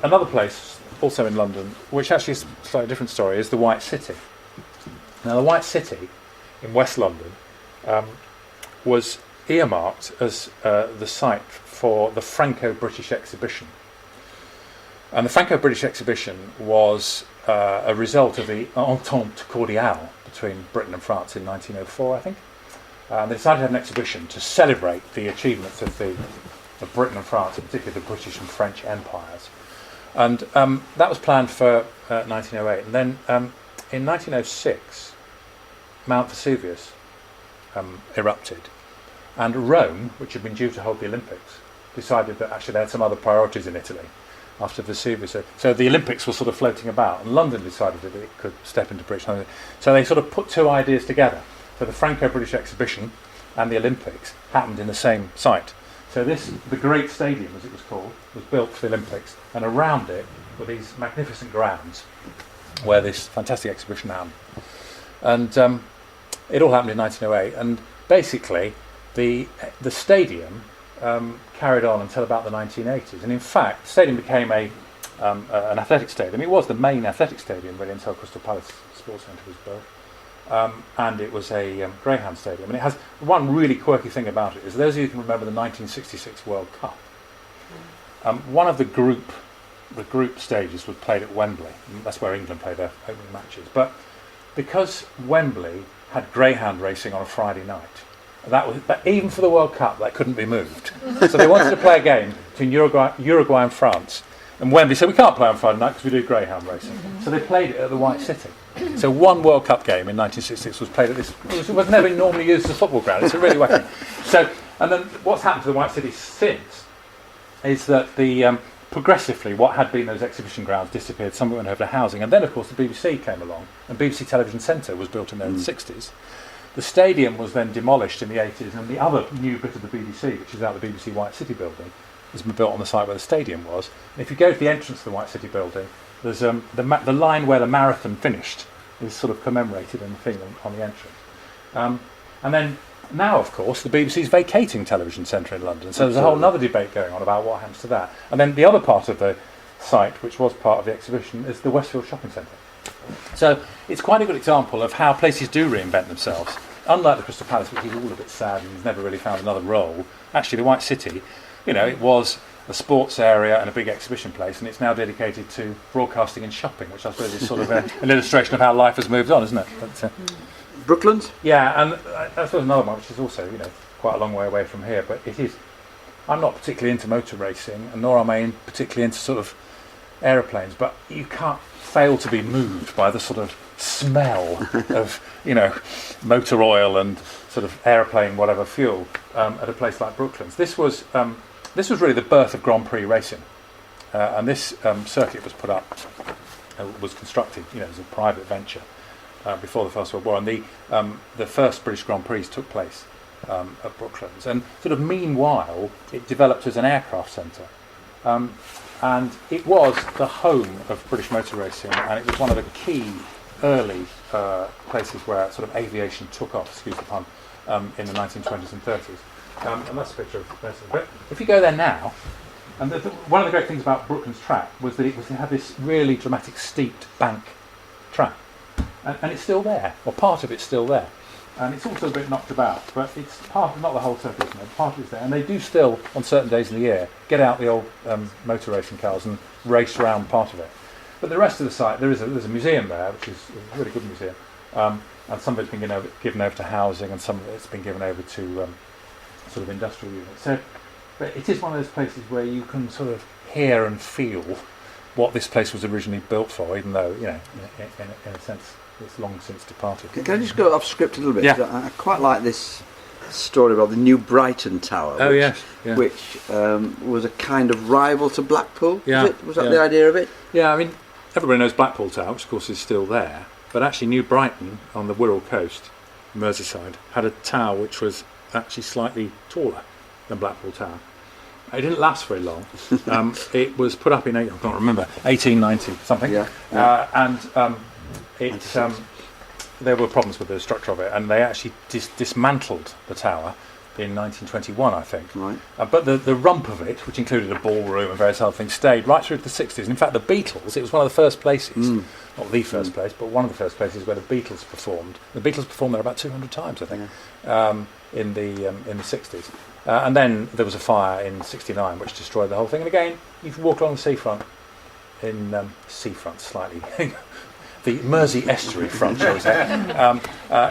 another place, also in London, which actually is a slightly different story, is the White City. Now, the White City in West London was earmarked as the site for the Franco-British exhibition. And the Franco-British exhibition was a result of the Entente Cordiale between Britain and France in 1904, I think. They decided to have an exhibition to celebrate the achievements of Britain and France, particularly the British and French empires. And that was planned for 1908. And then in 1906, Mount Vesuvius erupted. And Rome, which had been due to hold the Olympics, decided that actually they had some other priorities in Italy after Vesuvius. So the Olympics were sort of floating about, and London decided that it could step into British. So they sort of put two ideas together. So the Franco-British exhibition and the Olympics happened in the same site. So the Great Stadium, as it was called, was built for the Olympics, and around it were these magnificent grounds where this fantastic exhibition happened. And it all happened in 1908, and basically the stadium carried on until about the 1980s. And in fact, the stadium became an athletic stadium. It was the main athletic stadium really until Crystal Palace Sports Centre was built. And it was a Greyhound Stadium. And it has one really quirky thing about it is those of you who can remember the 1966 World Cup. One of the group stages was played at Wembley. That's where England played their opening matches. But because Wembley had Greyhound racing on a Friday night, but even for the World Cup, that couldn't be moved. So they wanted to play a game between Uruguay and France. And Wembley said, we can't play on Friday night because we do Greyhound racing. So they played it at the White City. So one World Cup game in 1966 was played at this, which was never normally used as a football ground. It's a really wacky. And then what's happened to the White City since is that progressively what had been those exhibition grounds disappeared, some went over to housing. And then, of course, the BBC came along, and BBC Television Centre was built in there in the 60s. The stadium was then demolished in the 80s, and the other new bit of the BBC, which is out the BBC White City building, has been built on the site where the stadium was. And if you go to the entrance to the White City building, there's the line where the marathon finished is sort of commemorated in the thing on the entrance. And then now, of course, the BBC's vacating Television Centre in London, so there's a whole other debate going on about what happens to that. And then the other part of the site, which was part of the exhibition, is the Westfield Shopping Centre. So it's quite a good example of how places do reinvent themselves. Unlike the Crystal Palace, which is all a bit sad and has never really found another role, actually the White City, it was a sports area and a big exhibition place, and it's now dedicated to broadcasting and shopping, which I suppose is sort of an illustration of how life has moved on, isn't it? But, Brooklands? Yeah, and I suppose another one, which is also, quite a long way away from here, but it is. I'm not particularly into motor racing, and nor am I particularly into sort of aeroplanes, but you can't fail to be moved by the sort of smell of, motor oil and sort of aeroplane, whatever fuel, at a place like Brooklands. This was really the birth of Grand Prix racing, and this circuit was put up, was constructed, as a private venture before the First World War, and the first British Grand Prix took place at Brooklands, and sort of meanwhile it developed as an aircraft centre, and it was the home of British motor racing, and it was one of the key early places where sort of aviation took off, excuse the pun, in the 1920s and 30s. And that's a picture of racing. But if you go there now, and one of the great things about Brooklands track was that it had this really dramatic steeped bank track, and it's still there, or part of it's still there. and it's also a bit knocked about, but it's part of, not the whole circuit, isn't it? Part of it's there, and they do still, on certain days of the year, get out the old motor racing cars and race around part of it. But the rest of the site, there's a museum there, which is a really good museum, and some of it's been given over to housing, and some of it's been given over to sort of industrial units. So, but it is one of those places where you can sort of hear and feel what this place was originally built for, even though, you know, in a sense, it's long since departed. Can I just go off script a little bit? Yeah. I quite like this story about the New Brighton Tower, Oh, which, yes. Yeah. which was a kind of rival to Blackpool. Yeah. Was that the idea of it? Yeah, I mean, everybody knows Blackpool Tower, which of course is still there, but actually New Brighton on the Wirral coast, Merseyside, had a tower which was actually slightly taller than Blackpool Tower. It didn't last very long. It was put up in, I can't remember, 1890 something, and there were problems with the structure of it, and they actually dismantled the tower in 1921, I think. Right. But the rump of it, which included a ballroom and various other things, stayed right through to the 60s. And in fact, the Beatles, it was one of the first places, not the first place, but one of the first places where the Beatles performed. The Beatles performed there about 200 times, I think, in the 60s. And then there was a fire in 69 which destroyed the whole thing. And again, you can walk along the seafront, slightly, the Mersey estuary front, shall we say,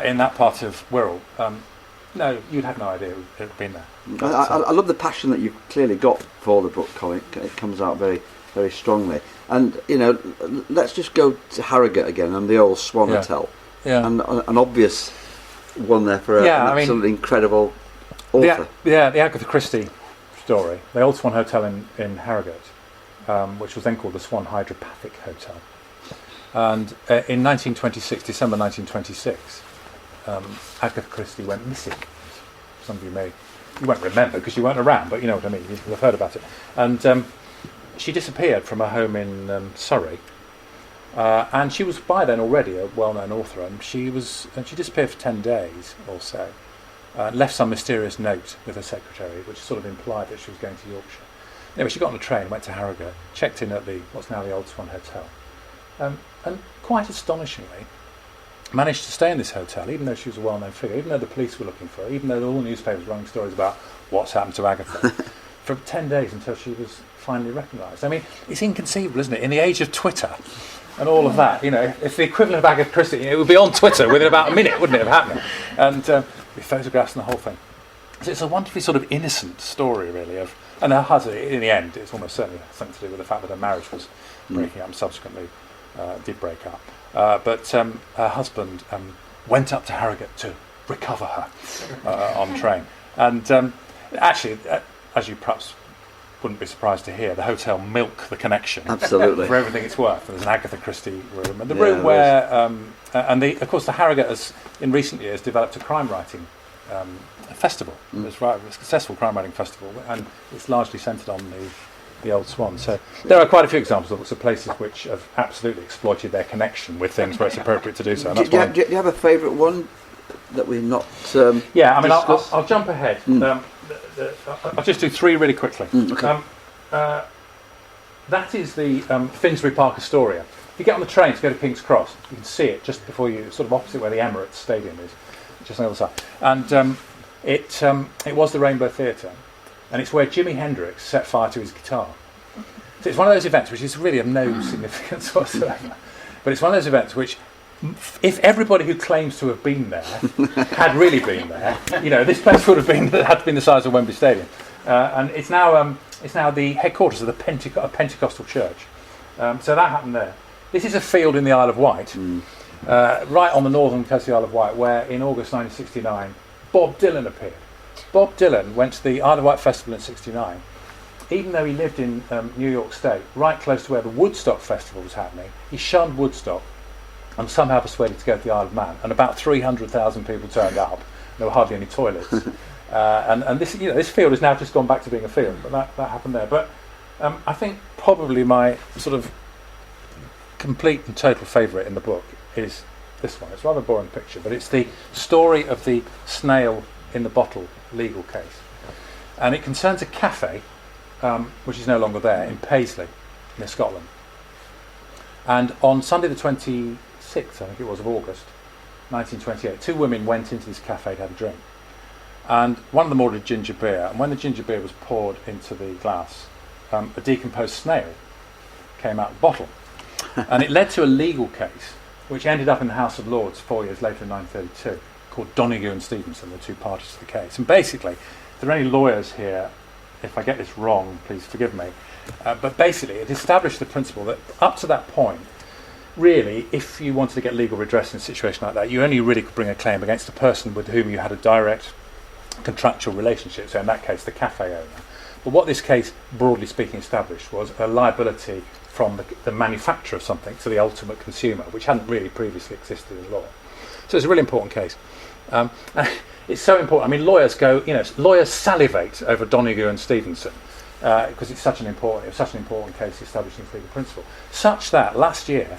in that part of Wirral. No, you'd have no idea it had been there. I love the passion that you've clearly got for the book, Colin. It comes out very, very strongly. And, you know, let's just go to Harrogate again and the old Swan Hotel. Yeah. And an obvious one there for an absolutely incredible author. The Agatha Christie story, the old Swan Hotel in Harrogate, which was then called the Swan Hydropathic Hotel. And in 1926, December 1926, Agatha Christie went missing. Some of you won't remember because you weren't around, but you know what I mean. You'll have heard about it. And she disappeared from her home in Surrey, and she was by then already a well-known author. And she disappeared for 10 days or so. Left some mysterious note with her secretary, which sort of implied that she was going to Yorkshire. Anyway, she got on a train, went to Harrogate, checked in at what's now the Old Swan Hotel, and quite astonishingly, managed to stay in this hotel, even though she was a well-known figure, even though the police were looking for her, even though all newspapers were running stories about what's happened to Agatha, for 10 days until she was finally recognised. I mean, it's inconceivable, isn't it? In the age of Twitter and all of that, you know, if the equivalent of Agatha Christie, it would be on Twitter within about a minute, wouldn't it, of happening? And with photographs and the whole thing. So it's a wonderfully sort of innocent story, really, and her husband, in the end, it's almost certainly something to do with the fact that her marriage was breaking up and subsequently did break up. But her husband went up to Harrogate to recover her on train. And actually, as you perhaps wouldn't be surprised to hear, the hotel milk the connection Absolutely. for everything it's worth. There's an Agatha Christie room, and the room where, of course, the Harrogate has in recent years developed a crime writing festival. It's a successful crime writing festival, and it's largely centred on the Old Swan. So there are quite a few examples of places which have absolutely exploited their connection with things where it's appropriate to do so. And Do you have a favourite one that we're not? Yeah, I mean, I'll jump ahead. I'll just do three really quickly. Okay. That is the Finsbury Park Astoria. If you get on the train to go to King's Cross, you can see it just before you, sort of opposite where the Emirates Stadium is, just on the other side. And it was the Rainbow Theatre, and it's where Jimi Hendrix set fire to his guitar. So it's one of those events which is really of no significance whatsoever. But it's one of those events which, if everybody who claims to have been there had really been there, you know, this place would have had to been the size of Wembley Stadium. And it's now the headquarters of the Pentecostal church. So that happened there. This is a field in the Isle of Wight, right on the northern coast of the Isle of Wight, where in August 1969 Bob Dylan appeared. Bob Dylan went to the Isle of Wight Festival in '69. Even though he lived in New York State, right close to where the Woodstock Festival was happening, he shunned Woodstock and somehow persuaded to go to the Isle of Man. And about 300,000 people turned up. There were hardly any toilets. And this, you know, this field has now just gone back to being a field. But that happened there. But I think probably my sort of complete and total favourite in the book is this one. It's a rather boring picture, but it's the story of the snail in the bottle legal case. And it concerns a cafe, which is no longer there, in Paisley, near Scotland. And on Sunday the 26th, I think it was, of August, 1928, two women went into this cafe to have a drink. And one of them ordered ginger beer, and when the ginger beer was poured into the glass, a decomposed snail came out of the bottle. And it led to a legal case, which ended up in the House of Lords 4 years later in 1932, called Donoghue and Stevenson, the two parties to the case. And basically, if there are any lawyers here, if I get this wrong, please forgive me, but basically it established the principle that up to that point, really, if you wanted to get legal redress in a situation like that, you only really could bring a claim against the person with whom you had a direct contractual relationship, so in that case the cafe owner. But what this case, broadly speaking, established was a liability from the manufacturer of something to the ultimate consumer, which hadn't really previously existed in law. So it's a really important case. It's so important. I mean, lawyers salivate over Donoghue and Stevenson because it's such an important case establishing this legal principle. Such that last year,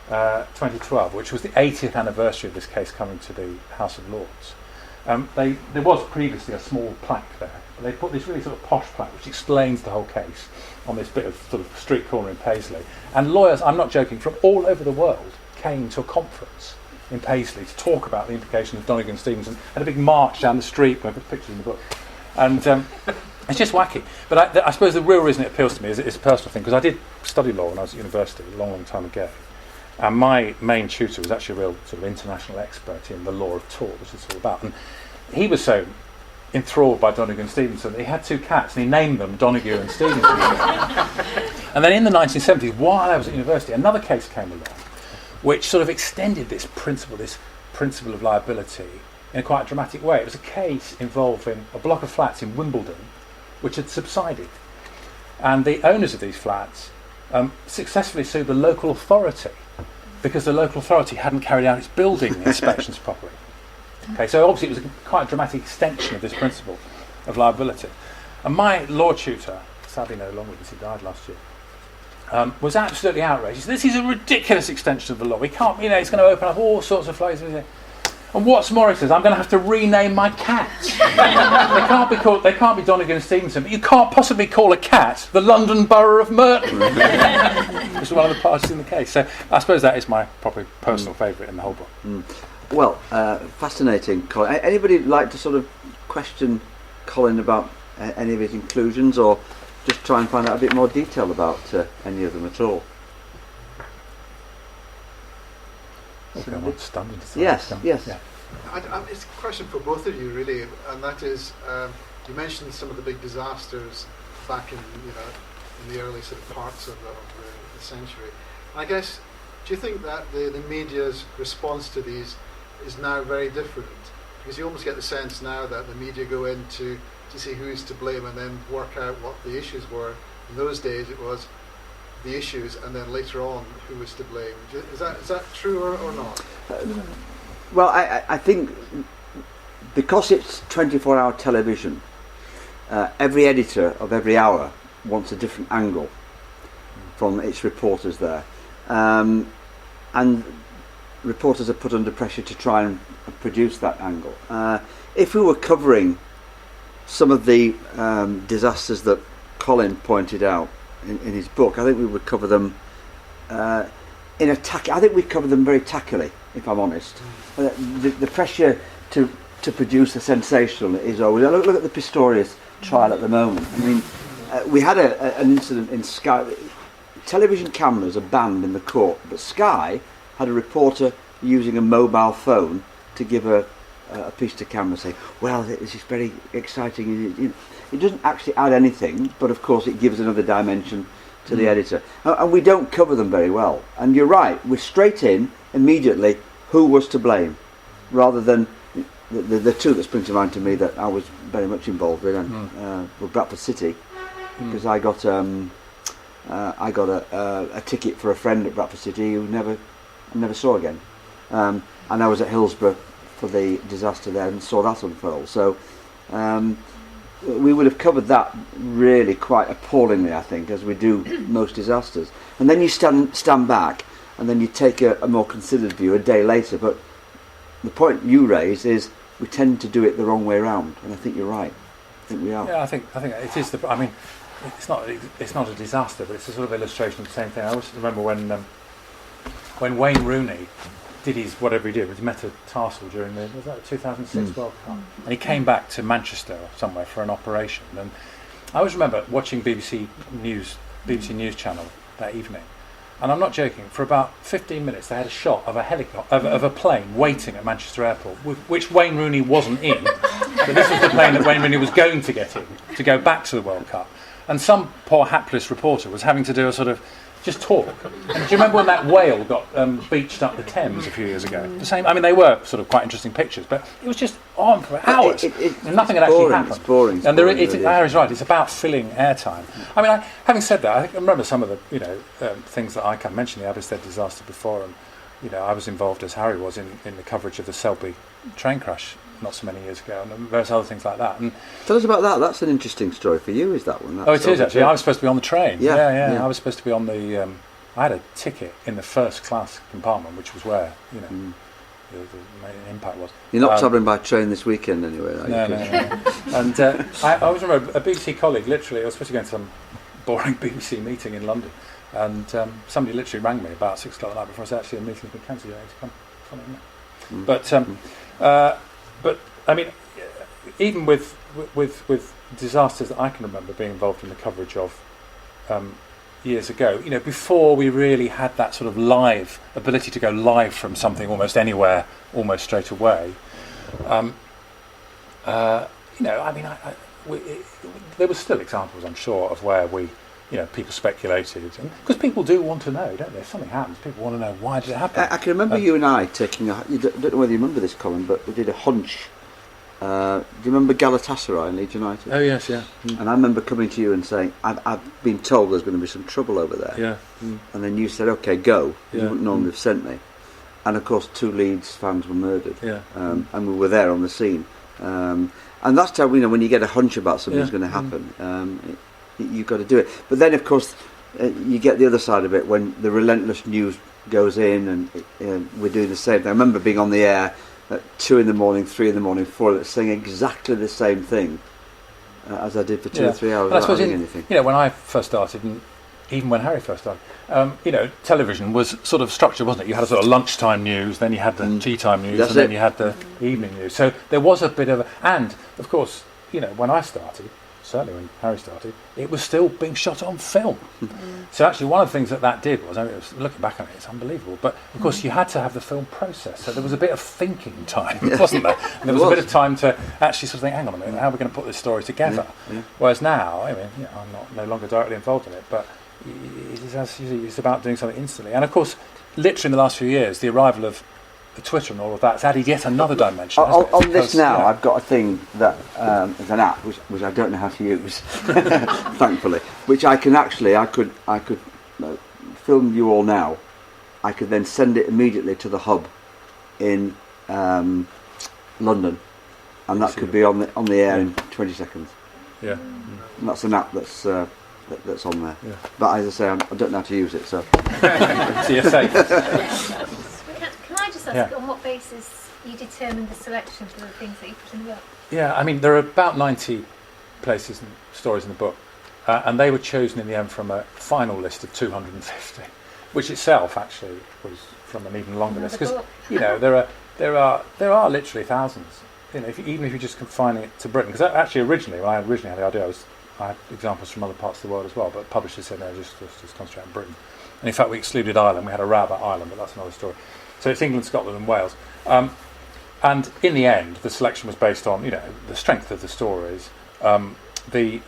2012, which was the 80th anniversary of this case coming to the House of Lords, there was previously a small plaque there. They put this really sort of posh plaque which explains the whole case on this bit of sort of street corner in Paisley. And lawyers, I'm not joking, from all over the world came to a conference in Paisley to talk about the implications of Donoghue and Stevenson, had a big march down the street, where I put pictures in the book. And it's just wacky. But I suppose the real reason it appeals to me is it's a personal thing, because I did study law when I was at university a long, long time ago. And my main tutor was actually a real sort of international expert in the law of tort, which it's all about. And he was so enthralled by Donoghue and Stevenson that he had two cats and he named them Donoghue and Stevenson. And then in the 1970s, while I was at university, another case came along which sort of extended this principle of liability in a quite dramatic way. It was a case involving a block of flats in Wimbledon which had subsided. And the owners of these flats successfully sued the local authority because the local authority hadn't carried out its building inspections properly. Okay, so obviously it was quite a dramatic extension of this principle of liability. And my law tutor, sadly no longer because he died last year, was absolutely outraged. He said, this is a ridiculous extension of the law. We can't, it's going to open up all sorts of flows. And what's more, he says, I'm going to have to rename my cat. They can't be Donoghue and Stevenson, but you can't possibly call a cat the London Borough of Merton. Which is one of the parties in the case. So I suppose that is my probably personal favourite in the whole book. Well, fascinating, Colin. Anybody like to sort of question Colin about any of his inclusions, or just try and find out a bit more detail about any of them at all? Okay, I'm stunned. Yes. It's a question for both of you, really, and that is, you mentioned some of the big disasters back in the early sort of parts of the century. I guess, do you think that the media's response to these is now very different? Because you almost get the sense now that the media go in to see who's to blame and then work out what the issues were. In those days it was the issues and then later on who was to blame. Is that true or not? Well, I think because it's 24-hour television, every editor of every hour wants a different angle from its reporters there. And reporters are put under pressure to try and produce that angle. If we were covering some of the disasters that Colin pointed out in his book, I think we would cover them I think we cover them very tackily, if I'm honest. The pressure to produce a sensational is always... Look at the Pistorius trial at the moment. I mean, we had an incident in Sky. Television cameras are banned in the court, but Sky had a reporter using a mobile phone to give a piece to camera, saying, well, this is very exciting. It doesn't actually add anything, but of course it gives another dimension to the editor. And we don't cover them very well. And you're right, we're straight in, immediately, who was to blame, rather than the two that spring to mind to me that I was very much involved with were Bradford City, because I got a ticket for a friend at Bradford City who never saw again. And I was at Hillsborough for the disaster there and saw that unfold. So we would have covered that really quite appallingly, I think, as we do most disasters. And then you stand back and then you take a more considered view a day later. But the point you raise is we tend to do it the wrong way around, and I think you're right. I think we are. Yeah, I think it is I mean, it's not a disaster, but it's a sort of illustration of the same thing. I always remember when Wayne Rooney did his whatever he did with metatarsal during the 2006 World Cup, and he came back to Manchester or somewhere for an operation. And I always remember watching BBC News Channel that evening, and I'm not joking. For about 15 minutes, they had a shot of a helicopter of a plane waiting at Manchester Airport, which Wayne Rooney wasn't in. But this was the plane that Wayne Rooney was going to get in to go back to the World Cup, and some poor hapless reporter was having to do a sort of just talk. And do you remember when that whale got beached up the Thames a few years ago? The same. I mean, they were sort of quite interesting pictures, but it was just on for hours, and nothing had actually happened. It's boring. And Harry's right. It's about filling airtime. I mean, having said that, I remember some of the things that I can mention, the Abbotsford disaster before, and I was involved, as Harry was, in the coverage of the Selby train crash not so many years ago, and various other things like that. And tell us about that. That's an interesting story for you, is that one? It is actually. I was supposed to be on the train. Yeah. I was supposed to be on the. I had a ticket in the first class compartment, which was where the main impact was. You're not travelling by train this weekend anyway, are you? No. And I always remember a BBC colleague. Literally, I was supposed to go to some boring BBC meeting in London, and somebody literally rang me about 6 o'clock the night before I said, actually, the meeting's been cancelled. You need to come. But I mean, even with disasters that I can remember being involved in the coverage of years ago, before we really had that sort of live ability to go live from something almost anywhere, almost straight away. There were still examples, I'm sure, of where people speculated, because people do want to know, don't they? If something happens, people want to know, why did it happen? I can remember you and I taking you don't know whether you remember this, Colin, but we did a hunch. Do you remember Galatasaray and Leeds United? Oh yes, yeah. And I remember coming to you and saying, I've been told there's going to be some trouble over there. Yeah. And then you said, okay, go. You wouldn't normally have sent me. And of course 2 Leeds fans were murdered. Yeah. And we were there on the scene. And that's how, when you get a hunch about something's going to happen, you've got to do it. But then, of course, you get the other side of it when the relentless news goes in, and we're doing the same thing. I remember being on the air at 2 in the morning, 3 in the morning, 4, saying exactly the same thing as I did for 2 or 3 hours without doing anything. When I first started, and even when Harry first started, television was sort of structured, wasn't it? You had a sort of lunchtime news, then you had the tea time news, and then you had the evening news. So there was a bit of and of course, when I started, certainly when Harry started, it was still being shot on film. So actually one of the things that did was, looking back on it, it's unbelievable, but of course you had to have the film process, so there was a bit of thinking time, wasn't there? And there was a bit of time to actually sort of think, hang on a minute, how are we going to put this story together? Whereas now, I'm no longer directly involved in it, but it's about doing something instantly. And of course, literally in the last few years, the arrival of Twitter and all of that's added yet another dimension. On this now, I've got a thing that is an app which I don't know how to use, thankfully. Which I could film you all now. I could then send it immediately to the hub in London, and that could be on the air in 20 seconds. Yeah, and that's an app that's on there. Yeah. But as I say, I don't know how to use it, so. So you're safe. Can I just ask on what basis you determined the selection for the things that you put in the book? Yeah, I mean, there are about 90 places and stories in the book, and they were chosen in the end from a final list of 250, which itself actually was from an even longer list, because there are literally thousands. Even if you're just confining it to Britain, because actually originally, when I originally had the idea, I had examples from other parts of the world as well, but publishers said no, just concentrate on Britain. And in fact, we excluded Ireland. We had a row about Ireland, but that's another story. So it's England, Scotland, and Wales. And in the end, the selection was based on the strength of the stories, the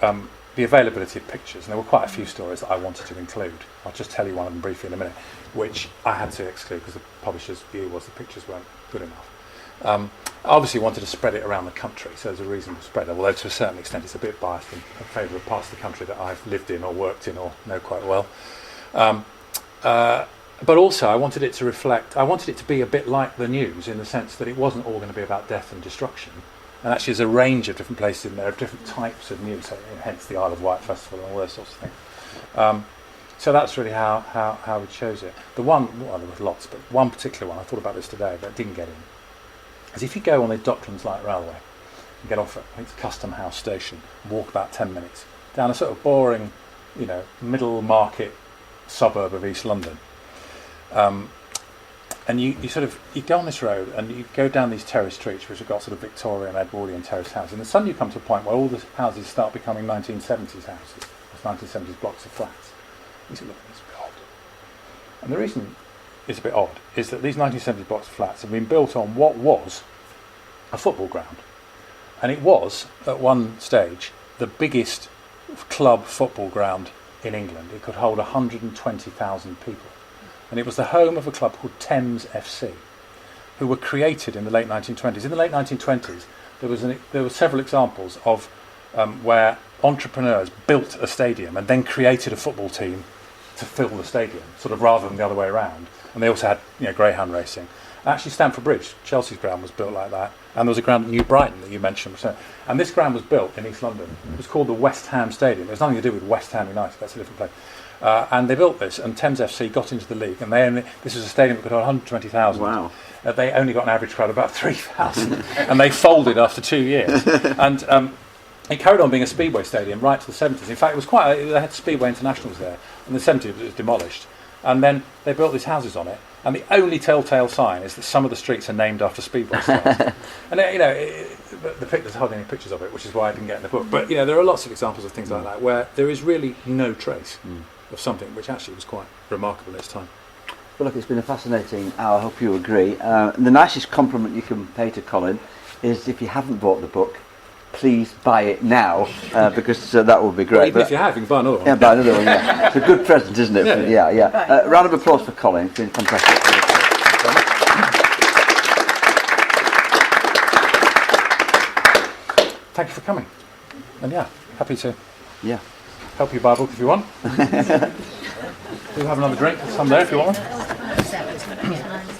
availability of pictures, and there were quite a few stories that I wanted to include. I'll just tell you one of them briefly in a minute, which I had to exclude because the publisher's view was the pictures weren't good enough. I obviously wanted to spread it around the country, so there's a reasonable spread, although to a certain extent it's a bit biased in favour of parts of the country that I've lived in or worked in or know quite well. But also I wanted it to be a bit like the news, in the sense that it wasn't all going to be about death and destruction. And actually there's a range of different places in there, of different types of news, so, hence the Isle of Wight Festival and all those sorts of things. So that's really how we chose it. There was lots, but one particular one, I thought about this today, but didn't get in, is if you go on the Docklands Light Railway and get off at, I think it's Custom House Station, and walk about 10 minutes down a sort of boring, middle market suburb of East London, and you go on this road and you go down these terrace streets which have got sort of Victorian, Edwardian terrace houses, and then suddenly you come to a point where all the houses start becoming 1970s houses, 1970s blocks of flats. You say, look, it's a bit odd. And the reason it's a bit odd is that these 1970s blocks of flats have been built on what was a football ground. And it was, at one stage, the biggest club football ground in England. It could hold 120,000 people. And it was the home of a club called Thames FC, who were created in the late 1920s. In the late 1920s, there were several examples of where entrepreneurs built a stadium and then created a football team to fill the stadium, sort of rather than the other way around. And they also had greyhound racing. Actually, Stamford Bridge, Chelsea's ground, was built like that. And there was a ground at New Brighton that you mentioned. And this ground was built in East London. It was called the West Ham Stadium. It has nothing to do with West Ham United. That's a different place. And they built this, and Thames FC got into the league. And this was a stadium that could hold 120,000. Wow. They only got an average crowd of about 3,000. And they folded after 2 years. And it carried on being a speedway stadium right to the 70s. In fact, they had Speedway Internationals there. In the 70s, it was demolished. And then they built these houses on it. And the only telltale sign is that some of the streets are named after speedway stars. And there's hardly any pictures of it, which is why I didn't get in the book. But there are lots of examples of things like that where there is really no trace of something which actually was quite remarkable at its time. Well, look, it's been a fascinating hour. I hope you agree. And the nicest compliment you can pay to Colin is if you haven't bought the book, please buy it now, because that would be great. Well, even if you have, you can buy another one. Yeah, buy another one, yeah. It's a good present, isn't it? Yeah. Round of applause for Colin. It's been fantastic. Thank you for coming. And happy to Yeah. help you buy a book if you want. We'll have another drink. Some there if you want one.